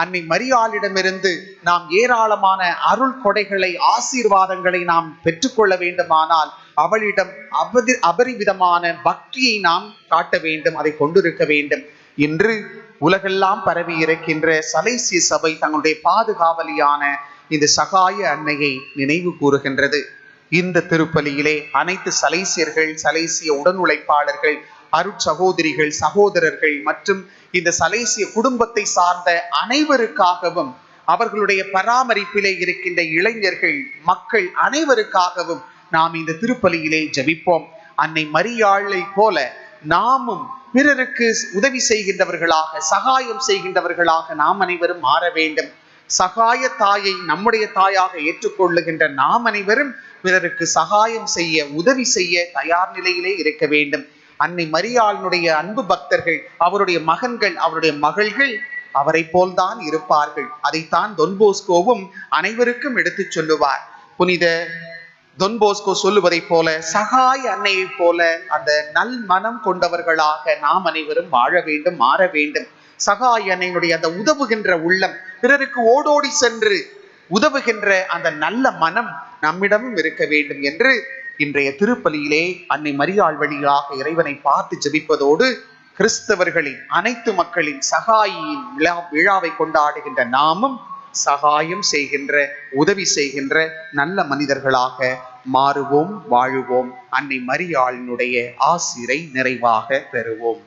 அன்னை மரியாளிடமிருந்து நாம் ஏராளமான அருள் கொடைகளை, ஆசீர்வாதங்களை நாம் பெற்றுக்கொள்ள வேண்டுமானால் அவளிடம் அபரிவிதமான பக்தியை நாம் காட்ட வேண்டும், அதை கொண்டிருக்க வேண்டும். இன்று உலகெல்லாம் பரவி இருக்கின்ற சலேசிய சபை தங்களுடைய பாதுகாவலியான இந்த சகாய அன்னையை நினைவு கூறுகின்றது. இந்த திருப்பலியிலே அனைத்து சலேசியர்கள், சலேசிய உடன் உழைப்பாளர்கள், அருட்சகோதரிகள், சகோதரர்கள் மற்றும் இந்த சலேசிய குடும்பத்தை சார்ந்த அனைவருக்காகவும், அவர்களுடைய பராமரிப்பிலே இருக்கின்ற இளைஞர்கள், மக்கள் அனைவருக்காகவும் நாம் இந்த திருப்பலியிலே ஜெபிப்போம். அன்னை மரியாளை போல நாமும் பிறருக்கு உதவி செய்கின்றவர்களாக, சகாயம் செய்கின்றவர்களாக நாம் அனைவரும் மாற வேண்டும். சகாய தாயை நம்முடைய தாயாக ஏற்றுக்கொள்ளுகின்ற நாம் அனைவரும் பிறருக்கு சகாயம் செய்ய, உதவி செய்ய தயார் நிலையிலே இருக்க வேண்டும். அன்னை மரியாளினுடைய அன்பு பக்தர்கள், அவருடைய மகன்கள், அவருடைய மகள்கள் அவரை போல்தான் இருப்பார்கள். அதைத்தான் தொன்போஸ்கோவும் அனைவருக்கும் எடுத்து சொல்லுவார். புனித தொன்போஸ்கோ சொல்லுவதை போல சகாய அன்னையை போல அந்த நல் மனம் கொண்டவர்களாக நாம் அனைவரும் வாழ வேண்டும், மாற வேண்டும். சகாய அன்னையினுடைய அந்த உதவுகின்ற உள்ளம், பிறருக்கு ஓடோடி சென்று உதவுகின்ற அந்த நல்ல மனம் நம்மிடமும் இருக்க வேண்டும் என்று இன்றைய திருப்பலியிலே அன்னை மரியாள் வழியாக இறைவனை பார்த்து ஜெபிப்பதோடு, கிறிஸ்தவர்களின் அனைத்து மக்களின் சகாயின் விழாவை கொண்டாடுகின்ற நாமும் சகாயம் செய்கின்ற, உதவி செய்கின்ற நல்ல மனிதர்களாக மாறுவோம், வாழுவோம். அன்னை மரியாளினுடைய ஆசிரை நிறைவாக பெறுவோம்.